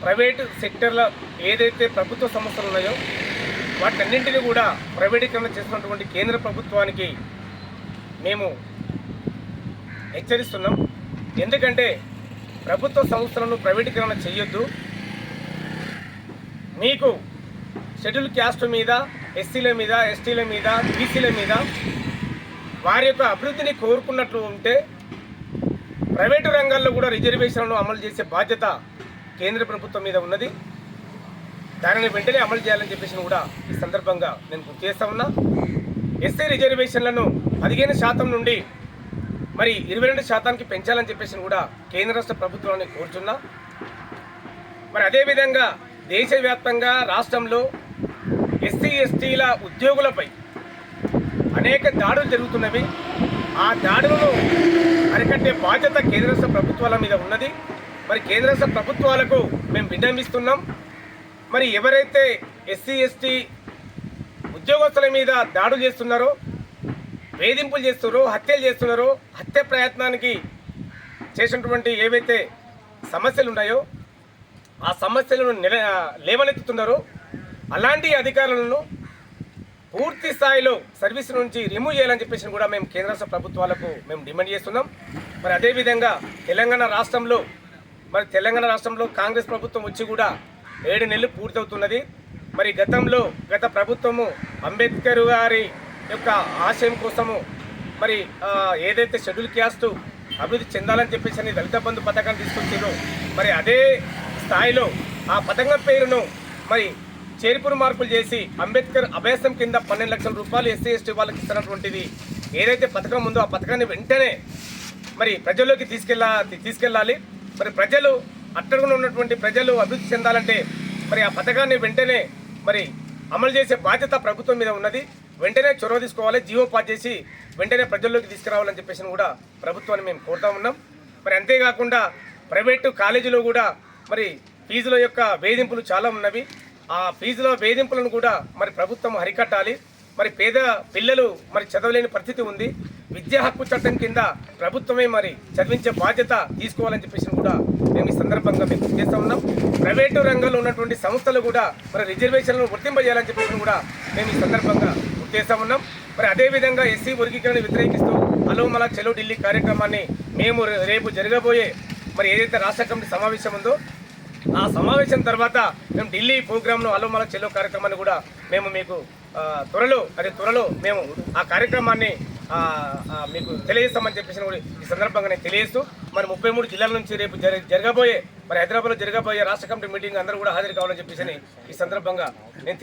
Private సెక్టర్లో ఏదైతే ప్రభుత్వ సంస్థలు ఉన్నాయో వాటన్నింటినీ కూడా ప్రైవేటీకరణ చేస్తున్నటువంటి కేంద్ర ప్రభుత్వానికి మేము హెచ్చరిస్తున్నాం. ఎందుకంటే ప్రభుత్వ సంస్థలను ప్రైవేటీకరణ చేయొద్దు. మీకు షెడ్యూల్ క్యాస్ట్ మీద, ఎస్సీల మీద, ఎస్టీల మీద, బీసీల మీద వారి యొక్క అభివృద్ధిని కోరుకున్నట్లు ఉంటే ప్రైవేటు రంగాల్లో కూడా రిజర్వేషన్లను అమలు చేసే బాధ్యత కేంద్ర ప్రభుత్వం మీద ఉన్నది. దానిని వెంటనే అమలు చేయాలని చెప్పేసి కూడా ఈ సందర్భంగా నేను గుర్తు చేస్తా ఉన్నా. ఎస్సీ రిజర్వేషన్లను 15% నుండి మరి 22% పెంచాలని చెప్పేసి కూడా కేంద్ర రాష్ట్ర ప్రభుత్వాన్ని కోరుతున్నా. మరి అదేవిధంగా దేశవ్యాప్తంగా రాష్ట్రంలో ఎస్సీ ఎస్టీల ఉద్యోగులపై అనేక దాడులు జరుగుతున్నవి. ఆ దాడులను అరికట్టే బాధ్యత కేంద్ర రాష్ట్ర ప్రభుత్వాల మీద ఉన్నది. మరి కేంద్ర రాష్ట్ర ప్రభుత్వాలకు మేము విన్నవిస్తున్నాం. మరి ఎవరైతే ఎస్సీ ఎస్టీ ఉద్యోగస్తుల మీద దాడులు చేస్తున్నారో, వేధింపులు చేస్తున్నారో, హత్యలు చేస్తున్నారో, హత్య ప్రయత్నానికి చేసినటువంటి ఏవైతే సమస్యలు ఉన్నాయో ఆ సమస్యలను లేవనెత్తుతున్నారో అలాంటి అధికారులను పూర్తి స్థాయిలో సర్వీస్ నుంచి రిమూవ్ చేయాలని చెప్పేసి కూడా మేము కేంద్ర రాష్ట్ర ప్రభుత్వాలకు మేము డిమాండ్ చేస్తున్నాం. మరి అదేవిధంగా తెలంగాణ రాష్ట్రంలో కాంగ్రెస్ ప్రభుత్వం వచ్చి కూడా 7 నెలలు పూర్తవుతున్నది. మరి గత ప్రభుత్వము అంబేద్కర్ గారి యొక్క ఆశయం కోసము మరి ఏదైతే షెడ్యూల్ క్యాస్ట్ అభివృద్ధి చెందాలని చెప్పేసి దళిత బంధు పథకాన్ని తీసుకొచ్చారో మరి అదే స్థాయిలో ఆ పథకం పేరును మరి చేర్పును మార్పులు చేసి అంబేద్కర్ అభ్యాసం కింద 12 లక్షల రూపాయలు ఎస్సీ ఎస్టీ వాళ్ళకి ఇస్తున్నటువంటిది ఏదైతే పథకం ఉందో ఆ పథకాన్ని వెంటనే మరి ప్రజల్లోకి తీసుకెళ్ళాలి. మరి ప్రజలు అట్టడుగున ఉన్నటువంటి ప్రజలు అభివృద్ధి చెందాలంటే మరి ఆ పథకాన్ని వెంటనే మరి అమలు చేసే బాధ్యత ప్రభుత్వం మీద ఉన్నది. వెంటనే చొరవ తీసుకోవాలి, జీవో పాస్ చేసి వెంటనే ప్రజల్లోకి తీసుకురావాలని చెప్పేసి కూడా ప్రభుత్వాన్ని మేము కోరుతా ఉన్నాం. మరి అంతేకాకుండా ప్రైవేటు కాలేజీలో కూడా మరి ఫీజుల యొక్క వేధింపులు చాలా ఉన్నవి. ఆ ఫీజుల వేధింపులను కూడా మరి ప్రభుత్వం అరికట్టాలి. మరి పేద పిల్లలు మరి చదవలేని పరిస్థితి ఉంది. విద్యా హక్కు చట్టం కింద ప్రభుత్వమే మరి చదివించే బాధ్యత తీసుకోవాలని చెప్పేసి కూడా మేము ఈ సందర్భంగా మేము చేస్తూ ఉన్నాం. ప్రైవేటు రంగంలో ఉన్నటువంటి సంస్థలు కూడా మరి రిజర్వేషన్లను వర్తింపజేయాలని చెప్పేసి కూడా మేము ఈ సందర్భంగా చేస్తూ ఉన్నాం. మరి అదేవిధంగా ఎస్సీ వర్గీకరణ వ్యతిరేకిస్తూ హలో మలా చలో ఢిల్లీ కార్యక్రమాన్ని మేము రేపు జరగబోయే మరి ఏదైతే రాష్ట్ర కమిటీ సమావేశం ఉందో ఆ సమావేశం తర్వాత మేము ఢిల్లీ ప్రోగ్రాంను హలో మలా చలో కార్యక్రమాన్ని కూడా మేము మీకు త్వరలో మేము ఆ కార్యక్రమాన్ని మీకు తెలియజేస్తామని చెప్పేసి కూడా ఈ సందర్భంగా నేను తెలియజేస్తూ మరి 33 జిల్లాల నుంచి రేపు జరగబోయే మరి హైదరాబాద్లో జరగబోయే రాష్ట్ర కమిటీ మీటింగ్ అందరూ కూడా హాజరు కావాలని చెప్పేసి ఈ సందర్భంగా నేను